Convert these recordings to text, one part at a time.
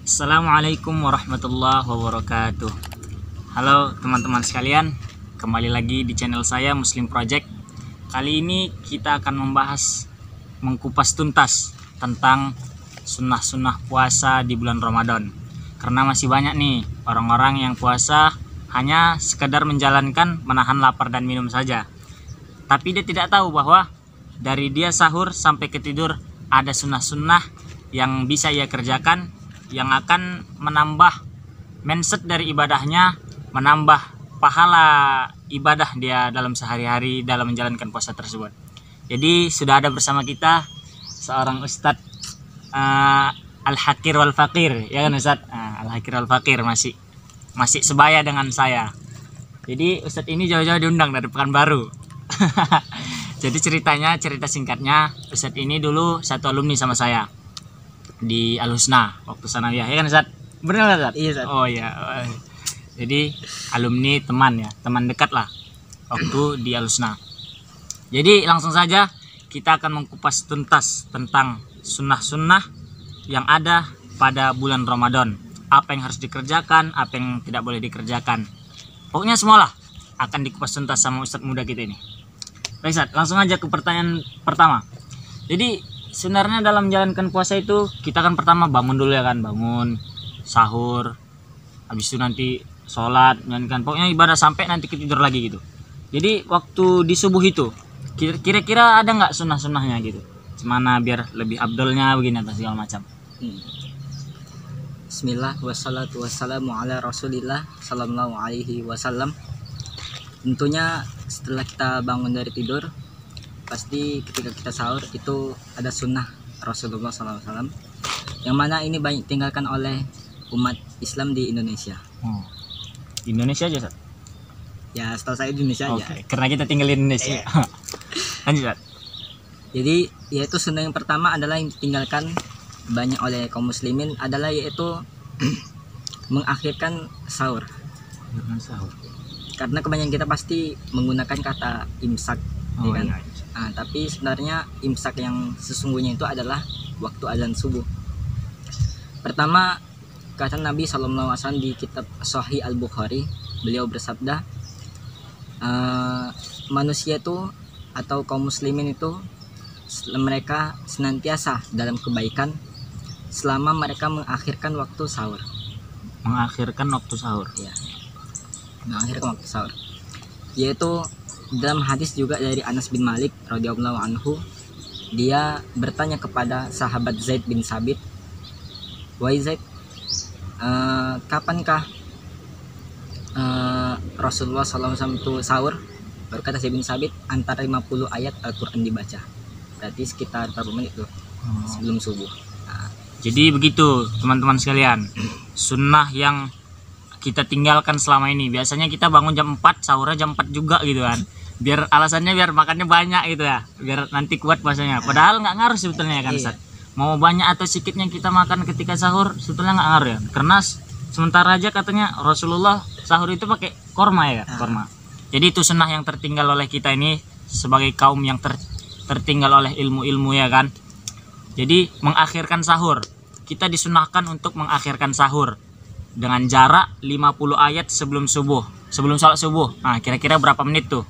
Assalamualaikum warahmatullahi wabarakatuh. Halo teman-teman sekalian, kembali lagi di channel saya Muslim Project. Kali ini kita akan membahas mengkupas tuntas tentang sunnah-sunnah puasa di bulan Ramadan. Karena masih banyak nih orang-orang yang puasa hanya sekedar menjalankan menahan lapar dan minum saja. Tapi dia tidak tahu bahwa dari dia sahur sampai ke tidur ada sunnah-sunnah yang bisa ia kerjakan, yang akan menambah mindset dari ibadahnya, menambah pahala ibadah dia dalam sehari-hari dalam menjalankan puasa tersebut. Jadi sudah ada bersama kita seorang Ustadz Al-Hakir wal Fakir, ya kan Ustadz? Al-Hakir wal Fakir masih sebaya dengan saya. Jadi Ustadz ini jauh-jauh diundang dari Pekanbaru. Jadi cerita singkatnya, Ustadz ini dulu satu alumni sama saya di Al-Husna waktu sanawiyah, ya kan Ustaz? Benar Ustaz? Iya Ustaz. Oh iya. Jadi alumni, teman dekat lah waktu di Al-Husna. Jadi langsung saja kita akan mengkupas tuntas tentang sunnah-sunnah yang ada pada bulan Ramadan. Apa yang harus dikerjakan, apa yang tidak boleh dikerjakan. Pokoknya semualah akan dikupas tuntas sama Ustadz muda kita ini. Baik Ustaz, langsung aja ke pertanyaan pertama. Jadi sebenarnya dalam menjalankan puasa itu kita kan pertama bangun dulu ya kan, bangun, sahur, habis itu nanti sholat, menjalankan pokoknya ibadah sampai nanti tidur lagi gitu. Jadi waktu di subuh itu kira-kira ada nggak sunnah-sunnahnya gitu, mana biar lebih abdolnya begini atau segala macam. Bismillah wassalatu wassalamu ala rasulillah sallallahu alaihi wasallam. Tentunya setelah kita bangun dari tidur, pasti ketika kita sahur itu ada sunnah Rasulullah SAW, yang mana ini banyak tinggalkan oleh umat Islam di Indonesia. Indonesia aja Ustaz? Ya setahu saya di Indonesia aja. Karena kita tinggal di Indonesia. Lanjut Ustaz. Jadi yaitu sunnah yang pertama adalah yang ditinggalkan banyak oleh kaum muslimin adalah yaitu mengakhirkan sahur. Karena kebanyakan kita pasti menggunakan kata imsak, ya kan? Iya. Tapi sebenarnya imsak yang sesungguhnya itu adalah waktu azan subuh. Pertama, kata Nabi SAW di kitab Sahih Al-Bukhari, beliau bersabda, manusia itu atau kaum muslimin itu mereka senantiasa dalam kebaikan selama mereka mengakhirkan waktu sahur. Mengakhirkan waktu sahur. Ya, mengakhirkan waktu sahur. Yaitu dalam hadis juga dari Anas bin Malik radhiyallahu anhu, dia bertanya kepada sahabat Zaid bin Sabit, "Wahai Zaid, kapankah Rasulullah SAW itu sahur?" Berkata Zaid bin Sabit, antara 50 ayat Al-Quran dibaca. Berarti sekitar berapa menit tuh sebelum subuh. Jadi begitu teman-teman sekalian, sunnah yang kita tinggalkan selama ini. Biasanya kita bangun jam 4, sahurnya jam 4 juga gitu kan. Biar alasannya biar makannya banyak gitu ya, biar nanti kuat puasanya. Padahal nggak ngaruh sebetulnya ya kan Ustaz. Mau banyak atau sedikitnya kita makan ketika sahur sebetulnya nggak ngaruh ya. Karena sementara aja katanya Rasulullah sahur itu pakai korma ya, korma. Jadi itu sunnah yang tertinggal oleh kita ini sebagai kaum yang tertinggal oleh ilmu-ilmu ya kan. Jadi mengakhirkan sahur, kita disunahkan untuk mengakhirkan sahur dengan jarak 50 ayat sebelum subuh, sebelum sholat subuh. Nah kira-kira berapa menit tuh?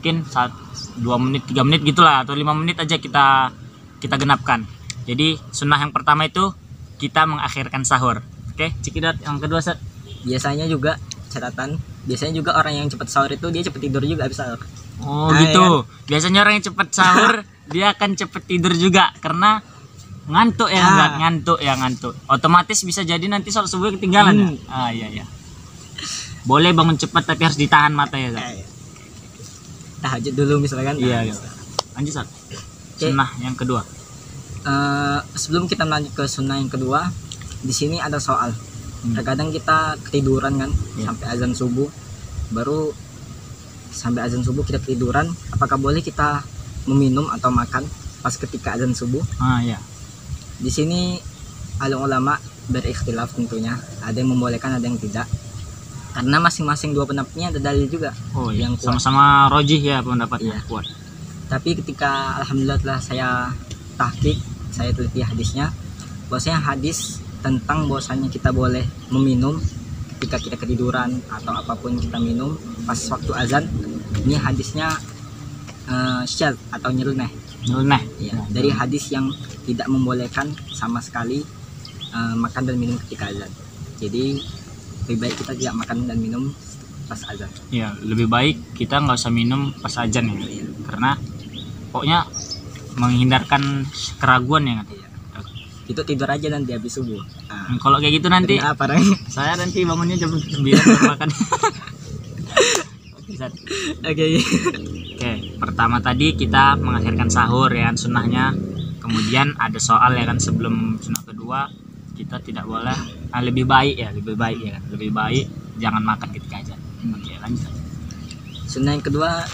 Mungkin 2 menit, 3 menit gitulah, atau 5 menit aja kita genapkan. Jadi sunnah yang pertama itu kita mengakhirkan sahur. Oke, Cikidot yang kedua Ustaz. Biasanya juga catatan, biasanya juga orang yang cepat sahur itu dia cepat tidur juga habis sahur. Oh gitu. Ya. Biasanya orang yang cepat sahur dia akan cepat tidur juga karena ngantuk ya, ngantuk. Otomatis bisa jadi nanti sholat subuh ketinggalan ya. Iya. Boleh bangun cepat tapi harus ditahan mata ya. Tahajud dulu misalkan. Iya. Lanjut Ustaz. Sunnah yang kedua. Sebelum kita lanjut ke sunnah yang kedua, di sini ada soal. Terkadang kita ketiduran kan sampai azan subuh, baru sampai azan subuh kita ketiduran. Apakah boleh kita meminum atau makan pas ketika azan subuh? Iya. Di sini alim ulama berikhtilaf tentunya. Ada yang membolehkan, ada yang tidak. Karena masing-masing dua pendapatnya ada dalil juga. Yang sama-sama rojih ya pendapatnya kuat. Tapi ketika alhamdulillah telah saya tahqiq, saya teliti hadisnya, bahwasanya hadis tentang bahwasanya kita boleh meminum ketika kita ketiduran atau apapun kita minum pas waktu azan. Ini hadisnya syadz atau nyeleneh. Nyeleneh. Ya, dari hadis yang tidak membolehkan sama sekali makan dan minum ketika azan. Jadi lebih baik kita tidak makan dan minum pas azan. Ya, lebih baik kita nggak usah minum pas azan ya. Karena pokoknya menghindarkan keraguan ya kan. Iya. Itu tidur aja nanti habis subuh. Kalau kayak gitu nanti apa saya nanti bangunnya jam 9 baru makan. Oke, Zat. Oke. Oke, pertama tadi kita mengakhirkan sahur ya kan, sunnahnya. Kemudian ada soal ya kan, sebelum sunnah kedua kita tidak boleh, lebih baik ya kan, lebih baik jangan makan ketika azan. Oke, lanjut. Sunnah yang kedua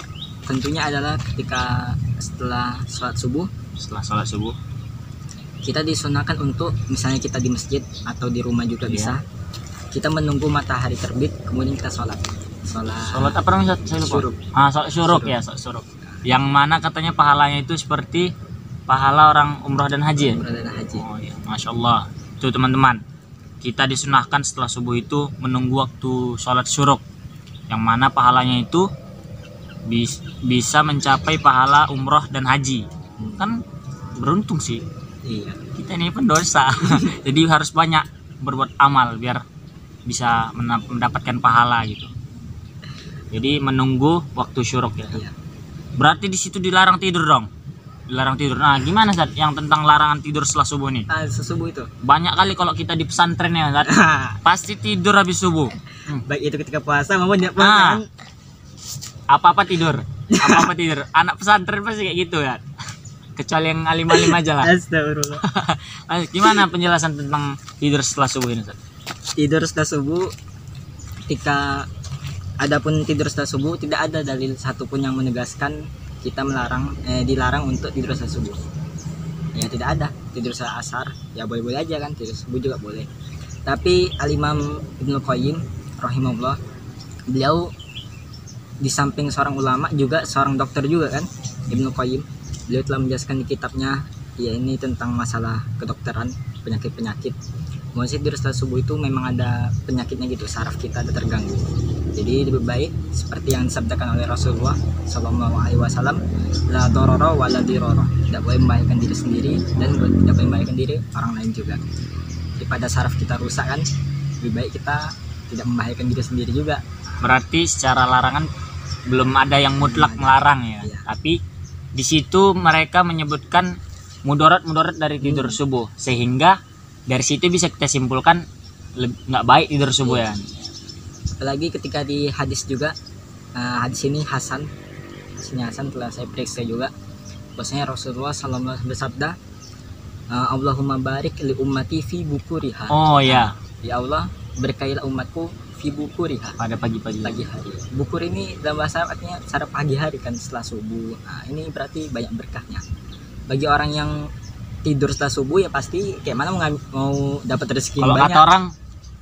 tentunya adalah ketika setelah sholat subuh. Setelah sholat subuh Kita disunahkan untuk misalnya kita di masjid atau di rumah juga bisa. Kita menunggu matahari terbit kemudian kita sholat. Sholat apa namanya? Saya lupa. Syuruk. Sholat syuruk ya, sholat syuruk. Yang mana katanya pahalanya itu seperti pahala orang umrah dan haji ya? Umrah dan haji. Oh iya, Masya Allah. Tuh teman-teman, kita disunahkan setelah subuh itu menunggu waktu sholat syuruk, yang mana pahalanya itu bisa mencapai pahala umrah dan haji. Kan beruntung sih. Iya. Kita ini pendosa. Jadi harus banyak berbuat amal biar bisa mendapatkan pahala gitu. Jadi menunggu waktu syuruk ya. Iya. Berarti di situ dilarang tidur dong. Dilarang tidur. Nah, gimana Zat yang tentang larangan tidur setelah subuh nih? Sesubuh itu. Banyak kali kalau kita di pesantren ya Zat, pasti tidur habis subuh. Baik itu ketika puasa maupun tidak puasa. Nah, apa-apa tidur. Apa-apa tidur. Anak pesantren pasti kayak gitu ya. Kecuali yang alim-alim aja lah. Astagfirullah. Gimana penjelasan tentang tidur setelah subuh ini Zat? Tidur setelah subuh, ketika adapun tidur setelah subuh tidak ada dalil satupun yang menegaskan kita dilarang untuk tidur setelah subuh. Ya tidak ada. Tidur setelah asar ya boleh-boleh aja kan, tidur subuh juga boleh. Tapi Al-Imam Ibnu Qayyim rahimahullah, beliau di samping seorang ulama juga seorang dokter juga kan, Ibnu Qayyim. Beliau telah menjelaskan di kitabnya ya ini tentang masalah kedokteran, penyakit-penyakit. Maksudnya tidur setelah subuh itu memang ada penyakitnya gitu, saraf kita ada terganggu. Jadi lebih baik seperti yang disabdakan oleh Rasulullah Sallallahu Alaihi Wasallam, la dororo wa la diroro. Tidak boleh membahayakan diri sendiri dan tidak boleh membahayakan diri orang lain juga. Daripada saraf kita rusak kan, lebih baik kita tidak membahayakan diri sendiri juga. Berarti secara larangan belum ada yang mutlak melarang ya. Iya. Tapi di situ mereka menyebutkan mudarat dari tidur subuh, sehingga dari situ bisa kita simpulkan nggak baik tidur subuh ya. Apalagi ketika di hadis juga, hadis ini Hasan, telah saya periksa juga, bahwasanya Rasulullah SAW bersabda, Allahumma barik li ummati fi bukuriha. Oh ya. Ya Allah, berkailah umatku fi bukuriha, Pada pagi-pagi. pagi hari. Bukur ini dalam bahasa Arab artinya cara pagi hari kan, setelah subuh. Nah, ini berarti banyak berkahnya. Bagi orang yang tidur setelah subuh ya pasti kayak mana mau dapat rezeki Kalau banyak. kata orang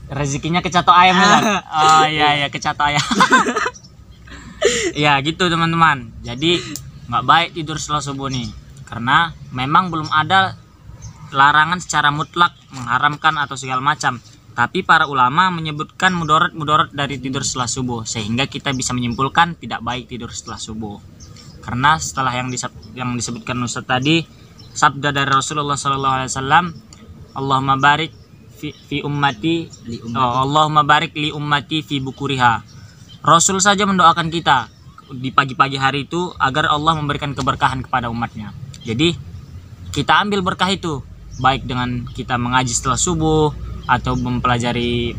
rezekinya kecatok ayam ya kan? Oh iya kecatok ayam. Ya gitu teman-teman. Jadi nggak baik tidur setelah subuh nih, karena memang belum ada larangan secara mutlak mengharamkan atau segala macam. Tapi para ulama menyebutkan mudarat dari tidur setelah subuh, sehingga kita bisa menyimpulkan tidak baik tidur setelah subuh. Karena setelah yang disebutkan Ustaz tadi, sabda dari Rasulullah SAW, Allahumma barik fi ummati, Allahumma barik li ummati fi bukuriha. Rasul saja mendoakan kita di pagi-pagi hari itu agar Allah memberikan keberkahan kepada umatnya. Jadi kita ambil berkah itu, baik dengan kita mengaji setelah subuh, atau mempelajari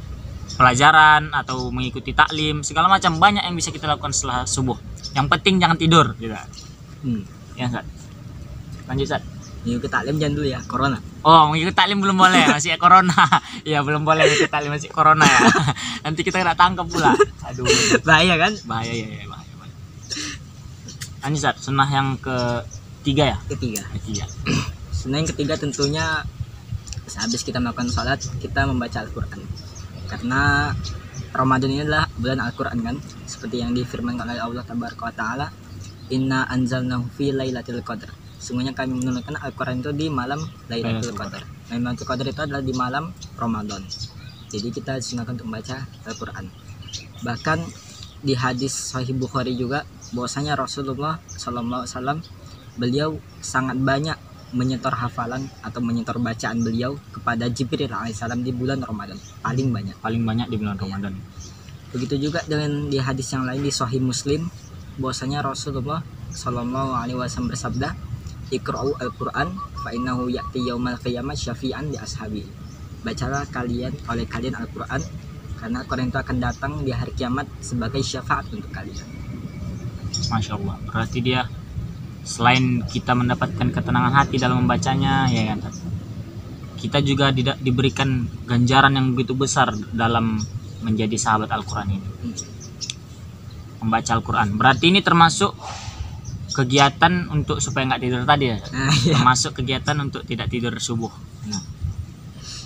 pelajaran, atau mengikuti taklim, segala macam banyak yang bisa kita lakukan setelah subuh. Yang penting jangan tidur gitu. Ya Ustaz. Lanjut Ustaz. Mengikuti taklim jangan dulu ya, corona. Oh, mengikuti taklim belum boleh, masih corona. Ya belum boleh mengikuti taklim, masih corona ya. Nanti kita kena tangkap pula. Aduh. Bahaya kan? Bahaya ya, bahaya. Lanjut Ustaz, sunnah yang ketiga ya? Ketiga. Ketiga. Sunnah yang ketiga tentunya sehabis kita melakukan sholat kita membaca Al-Quran, karena Ramadan ini adalah bulan Al-Quran kan, seperti yang difirmankan oleh Allah Tabaraka wa Ta'ala, Inna anzalnahu fi lailatul qadr. sungguhnya kami menurunkan Al-Quran itu di malam Lailatul Qadar. Lailatul Qadar itu adalah di malam Ramadan. Jadi kita disunahkan untuk membaca Al-Quran. Bahkan di hadis Sahih Bukhari juga bahwasanya Rasulullah SAW beliau sangat banyak menyetor hafalan atau menyetor bacaan beliau kepada Jibril alaihissalam di bulan Ramadan, paling banyak di bulan Ramadan. Begitu juga dengan di hadis yang lain di Sahih Muslim bahwasanya Rasulullah SAW bersabda, "Iqra'u al-Qur'an fa innahu ya'ti yaumal qiyamah syafi'an li ashabi." Bacalah oleh kalian Al-Qur'an karena Al-Qur'an itu akan datang di hari kiamat sebagai syafaat untuk kalian. Masya Allah, berarti dia selain kita mendapatkan ketenangan hati dalam membacanya, ya kan, kita juga diberikan ganjaran yang begitu besar dalam menjadi sahabat Al-Quran ini. Membaca Al-Quran berarti ini termasuk kegiatan untuk supaya nggak tidur tadi ya. Termasuk kegiatan untuk tidak tidur subuh.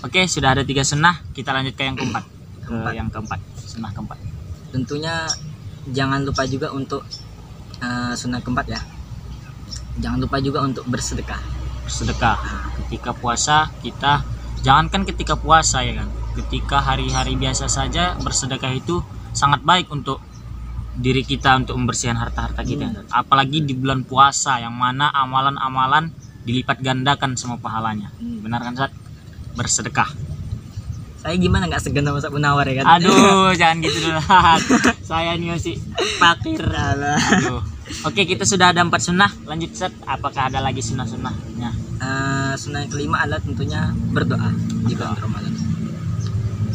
Oke, sudah ada 3 sunnah, kita lanjut ke yang keempat. Sunnah keempat. Tentunya jangan lupa juga untuk sunnah keempat ya. Jangan lupa juga untuk bersedekah. Ketika puasa kita, jangankan ketika puasa ya kan, ketika hari-hari biasa saja bersedekah itu sangat baik untuk diri kita, untuk membersihkan harta-harta kita. Apalagi di bulan puasa yang mana amalan-amalan dilipat gandakan semua pahalanya. Benar kan Zat? Bersedekah. Saya gimana nggak segan sama Ustaz Munawar ya kan? Aduh, jangan gitu dulu. Saya nih masih fakir. Aduh. Oke, kita sudah ada 4 sunnah. Lanjut Ustaz, apakah ada lagi sunnah-sunnahnya? Sunnah yang kelima adalah tentunya berdoa di bulan Ramadan.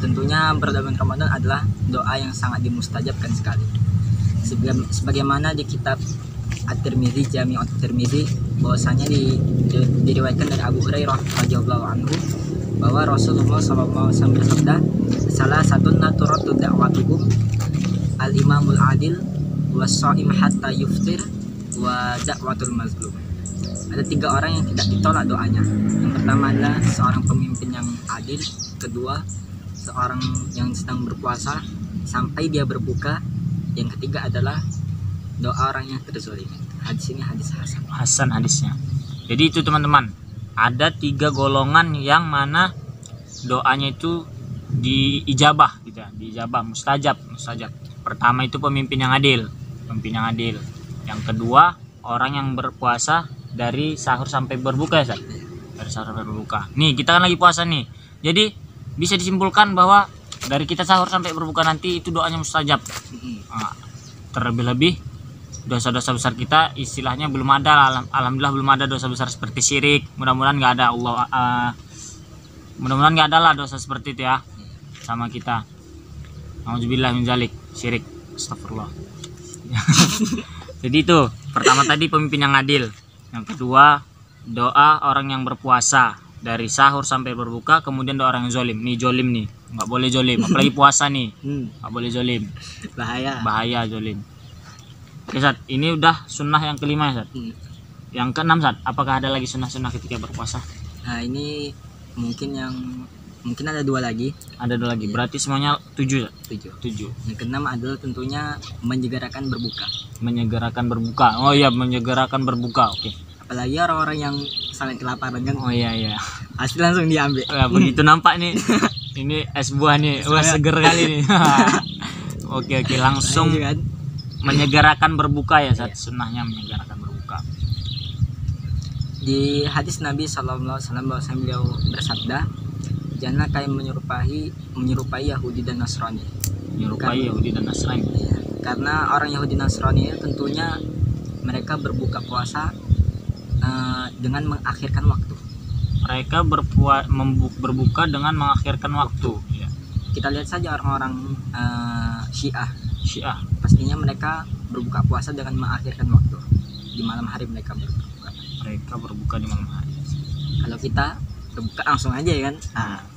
Tentunya berdoa di Ramadan adalah doa yang sangat dimustajabkan sekali. Sebagaimana di kitab At-Tirmidzi, Jami' At-Tirmidzi, bahwasanya diriwayatkan dari Abu Hurairah radhiyallahu anhu bahwa Rasulullah SAW bersabda, "Salah satu naturatu da'watukum al-imamul adil was-shaim hatta yuftir wa da'watul mazlum." Ada 3 orang yang tidak ditolak doanya. Yang pertama adalah seorang pemimpin yang adil, kedua seorang yang sedang berpuasa sampai dia berbuka, yang ketiga adalah doa orang yang terzalimi. Hadis ini hadis hasan hadisnya. Jadi itu teman-teman, ada 3 golongan yang mana doanya itu diijabah gitu ya, diijabah, mustajab. Pertama itu pemimpin yang adil. Yang kedua orang yang berpuasa dari sahur sampai berbuka ya, dari sahur sampai berbuka. Nih kita kan lagi puasa nih, jadi bisa disimpulkan bahwa dari kita sahur sampai berbuka nanti itu doanya mustajab. Terlebih-lebih dosa-dosa besar kita istilahnya belum ada, alhamdulillah belum ada dosa besar seperti syirik. Mudah-mudahan nggak ada, mudah-mudahan nggak ada lah dosa seperti itu ya sama kita. Nauzubillah min zalik, syirik, astagfirullah. Jadi itu pertama tadi pemimpin yang adil, yang kedua doa orang yang berpuasa dari sahur sampai berbuka, kemudian doa orang yang zolim. Nih zolim nih, nggak boleh zolim, apalagi puasa nih, nggak boleh zolim, bahaya zolim. Oke Zat, ini udah sunnah yang kelima ya Zat. Yang keenam Zat, apakah ada lagi sunnah-sunnah ketika berpuasa? Nah ini mungkin ada 2 lagi. Ada 2 lagi, berarti semuanya 7 Zat? 7. Yang keenam adalah tentunya menyegerakan berbuka. Oh iya, menyegerakan berbuka, oke. Apalagi orang-orang yang sangat kelaparan kan. Oh iya. Pasti langsung diambil. Begitu nampak nih. Ini es buah nih, wah seger kali nih. Oke, langsung menyegerakan berbuka ya Zat. Sunnahnya menyegerakan berbuka. Di hadis Nabi SAW beliau bersabda, janganlah kalian menyerupai Yahudi dan Nasrani. Karena orang Yahudi dan Nasrani tentunya mereka berbuka puasa dengan mengakhirkan waktu. Mereka berbuka dengan mengakhirkan waktu. Ya. Kita lihat saja orang-orang Syiah. Pastinya mereka berbuka puasa dengan mengakhirkan waktu. Di malam hari mereka berbuka di malam hari. Kalau kita berbuka langsung aja ya kan.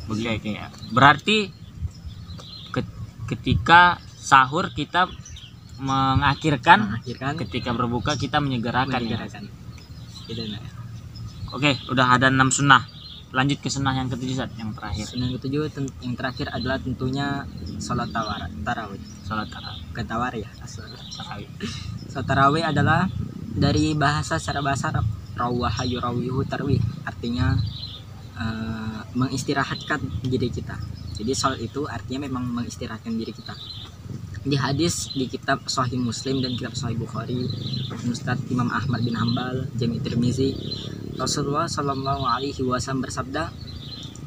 Begitu ya. Berarti ketika sahur kita mengakhirkan, ketika berbuka kita menyegerakan. Ya. Oke, udah ada 6 sunnah. Lanjut ke sunnah yang ke-7 Zat, yang terakhir. Sunnah yang ke-7 yang terakhir adalah tentunya sholat tarawih. Bukan tawar ya, tarawih. Sholat tarawih adalah dari secara bahasa Arab rawaha yurawihu tarwih, artinya mengistirahatkan diri kita. Jadi sholat itu artinya memang mengistirahatkan diri kita. Di hadis di kitab Sahih Muslim dan kitab Sahih Bukhari, Ustadz Imam Ahmad bin Hambal, Jami' Tirmizi, Rasulullah Shallallahu Alaihi Wasallam bersabda,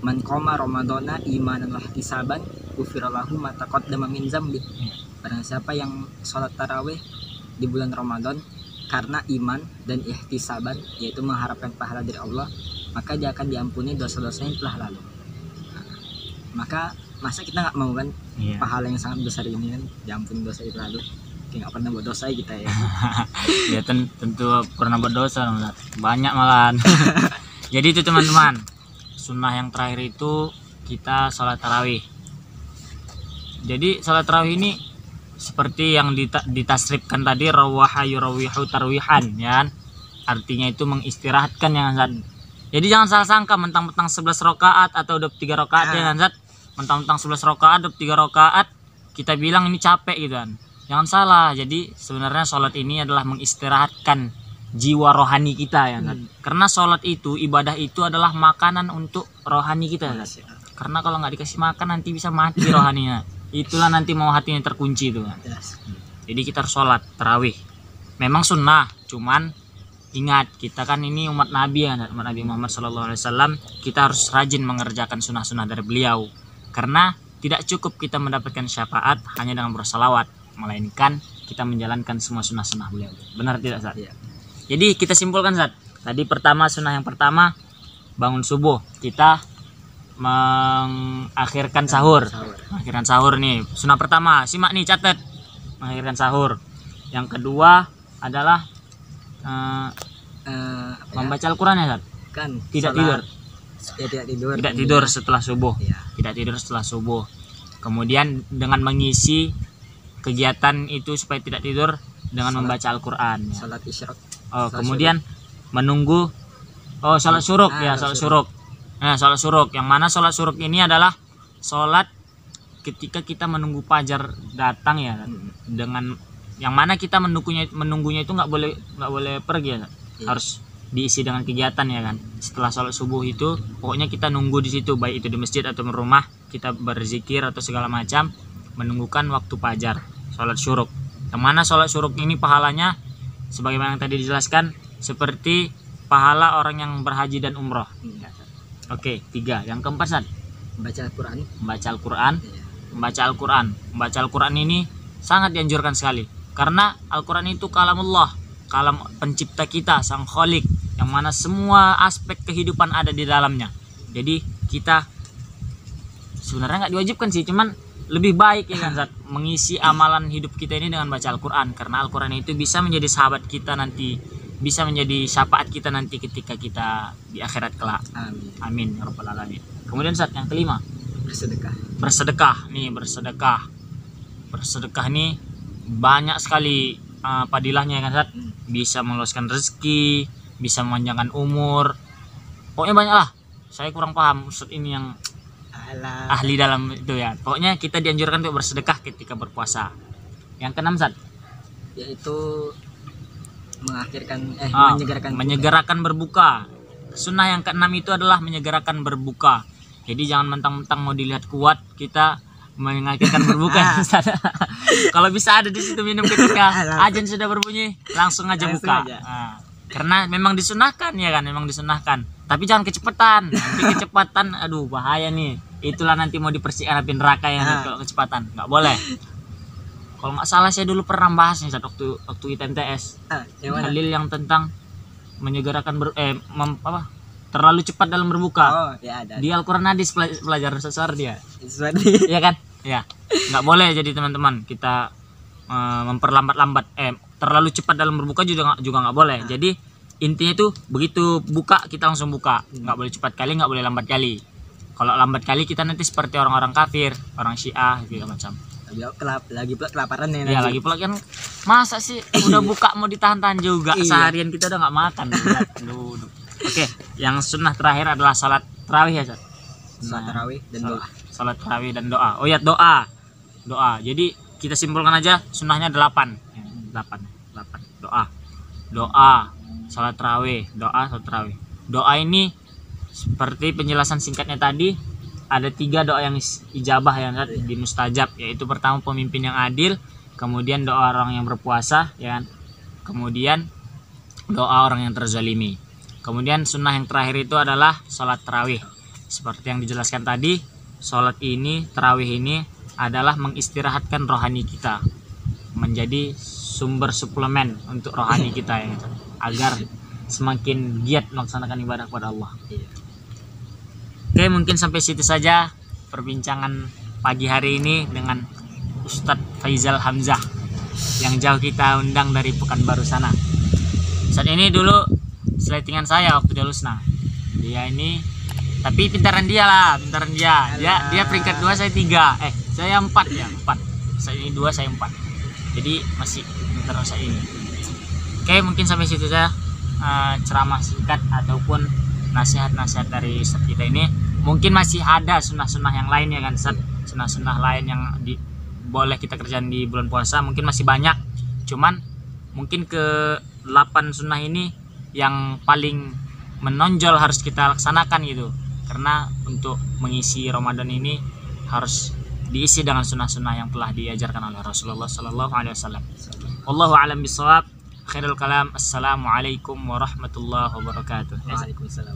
"Man qoma Ramadana imanan wa ihtisaban, ghufira lahu ma taqaddama min dzambi." Barang siapa yang sholat tarawih di bulan Ramadan karena iman dan ihtisaban, yaitu mengharapkan pahala dari Allah, maka dia akan diampuni dosa-dosa yang telah lalu. Maka masa kita nggak mau kan pahala yang sangat besar ini kan, diampuni dosa itu lalu, kayak nggak pernah buat dosa kita ya. Ya tentu pernah berdosa banyak malahan. Jadi itu teman-teman, sunnah yang terakhir itu kita sholat tarawih. Jadi sholat tarawih ini seperti yang ditasrifkan tadi, rawaha yurawihu tarwihan, ya kan? Artinya itu mengistirahatkan, ya kan. Jadi jangan salah sangka mentang-mentang 11 rakaat atau 23 rakaat, ya kan. Mentang-mentang 11 rakaat 23 rakaat kita bilang ini capek gitu kan. Jangan salah. Jadi sebenarnya sholat ini adalah mengistirahatkan jiwa rohani kita, ya kan. Karena sholat itu, ibadah itu adalah makanan untuk rohani kita, ya kan? Karena kalau nggak dikasih makan nanti bisa mati rohaninya. Itulah nanti mau hatinya terkunci itu kan. Jadi kita harus sholat tarawih. Memang sunnah, cuman ingat kita kan ini umat Nabi, ya, umat Nabi Muhammad SAW. Kita harus rajin mengerjakan sunnah-sunnah dari beliau. Karena tidak cukup kita mendapatkan syafaat hanya dengan bersalawat, melainkan kita menjalankan semua sunnah-sunnah beliau. Benar tidak, Zat? Iya. Jadi kita simpulkan, Zat. Tadi pertama, sunnah yang pertama bangun subuh, kita mengakhirkan sahur. Mengakhirkan sahur nih, sunnah pertama. Simak nih, catat. Mengakhirkan sahur. Yang kedua adalah membaca Al-Quran, ya, Zat? Kan Tidak sholat, tidur. ya, tidak tidur. Tidak tidur setelah subuh. Ya. Tidak tidur setelah subuh. Kemudian dengan mengisi kegiatan itu supaya tidak tidur dengan membaca Al-Quran, ya. Salat isyraq. Kemudian menunggu salat syuruk, ya, salat syuruk. Nah, salat syuruk, yang mana salat syuruk ini adalah salat ketika kita menunggu fajar datang, ya. Dengan yang mana kita menunggunya itu nggak boleh pergi, ya. Harus diisi dengan kegiatan, ya kan. Setelah sholat subuh itu pokoknya kita nunggu di situ, baik itu di masjid atau di rumah, kita berzikir atau segala macam, menunggukan waktu fajar, sholat syuruk. Yang mana sholat syuruk ini pahalanya sebagaimana yang tadi dijelaskan seperti pahala orang yang berhaji dan umroh. Oke, 3. Yang keempat, San, Baca Al-Quran. membaca Al-Quran. Ya. Membaca Al-Quran ini sangat dianjurkan sekali, karena Al-Quran itu kalamullah, kalam pencipta kita, sang Khalik, yang mana semua aspek kehidupan ada di dalamnya. Jadi kita sebenarnya nggak diwajibkan sih, cuman lebih baik, ya kan, Zat, mengisi amalan hidup kita ini dengan baca Al-Quran, karena Al-Quran itu bisa menjadi sahabat kita nanti, bisa menjadi syafaat kita nanti ketika kita di akhirat kelak. Amin ya rabbal alamin. Kemudian, Zat, yang kelima, bersedekah nih. Bersedekah nih banyak sekali padilahnya, ya kan, Zat. Bisa meluaskan rezeki, bisa memanjangkan umur, pokoknya banyak lah. Saya kurang paham Ustaz ini yang ahli dalam itu, ya. Pokoknya kita dianjurkan untuk bersedekah ketika berpuasa. Yang keenam, Zat, yaitu mengakhirkan menyegerakan berbuka. Sunnah yang keenam itu adalah menyegerakan berbuka. Jadi jangan mentang-mentang mau dilihat kuat kita mengakhirkan berbuka. Kalau bisa ada di situ minum ketika azan sudah berbunyi, langsung aja buka. Karena memang disunahkan, ya kan, memang disunahkan. Tapi jangan kecepatan. Nanti kecepatan, aduh bahaya nih. Itulah nanti mau dipersihkan api neraka, ya. Kalau kecepatan nggak boleh. Kalau nggak salah saya dulu pernah bahas nih, waktu ITMTS. Dalil yang tentang menyegerakan terlalu cepat dalam berbuka. Ada. Di Al-Quran hadis pelajaran sesar dia. Iya kan? Ya. Nggak boleh jadi teman-teman kita memperlambat-lambat. Terlalu cepat dalam berbuka juga nggak boleh. Jadi intinya itu begitu buka kita langsung buka. Nggak boleh cepat kali, nggak boleh lambat kali. Kalau lambat kali kita nanti seperti orang-orang kafir, orang Syiah gitu macam. Lagi pula kelaparan ya. Ya, lagi pula kan masa sih udah buka mau ditahan-tahan juga. Seharian kita udah nggak makan. Oke, yang sunnah terakhir adalah salat tarawih, ya, Ustaz. Salat tarawih dan doa. Salat tarawih dan doa. Oh ya, doa. Jadi kita simpulkan aja sunnahnya 8. 8. Doa. sholat tarawih, doa sholat tarawih. Doa ini seperti penjelasan singkatnya tadi, ada 3 doa yang ijabah yang di mustajab, yaitu pertama pemimpin yang adil, kemudian doa orang yang berpuasa, ya kan? Kemudian doa orang yang terzalimi. Kemudian sunnah yang terakhir itu adalah sholat tarawih. Seperti yang dijelaskan tadi, sholat ini, tarawih ini adalah mengistirahatkan rohani kita, menjadi sumber suplemen untuk rohani kita, ya, gitu, agar semakin giat melaksanakan ibadah kepada Allah. Oke, mungkin sampai situ saja perbincangan pagi hari ini dengan Ustadz Faizal Hamzah yang jauh kita undang dari Pekanbaru sana. Saat ini dulu seletingan saya waktu di Lusna. Dia ini, tapi pintaran dia. Dia peringkat 2, saya 3. Saya 4 ya, 4. Saya ini 2, saya 4. Jadi masih pintar saya ini. Oke, mungkin sampai situ saja ceramah singkat ataupun nasihat-nasihat dari Ustadz kita ini. Mungkin masih ada sunnah-sunnah yang lain ya kan, Ustadz. Sunnah-sunnah lain yang boleh kita kerjain di bulan puasa mungkin masih banyak. Cuman mungkin ke 8 sunnah ini yang paling menonjol harus kita laksanakan gitu. Karena untuk mengisi Ramadan ini harus diisi dengan sunnah-sunnah yang telah diajarkan oleh Rasulullah sallallahu alaihi wasallam. Wallahu a'lam bishawab. Khairul kalam. Assalamualaikum warahmatullahi wabarakatuh. Waalaikumsalam.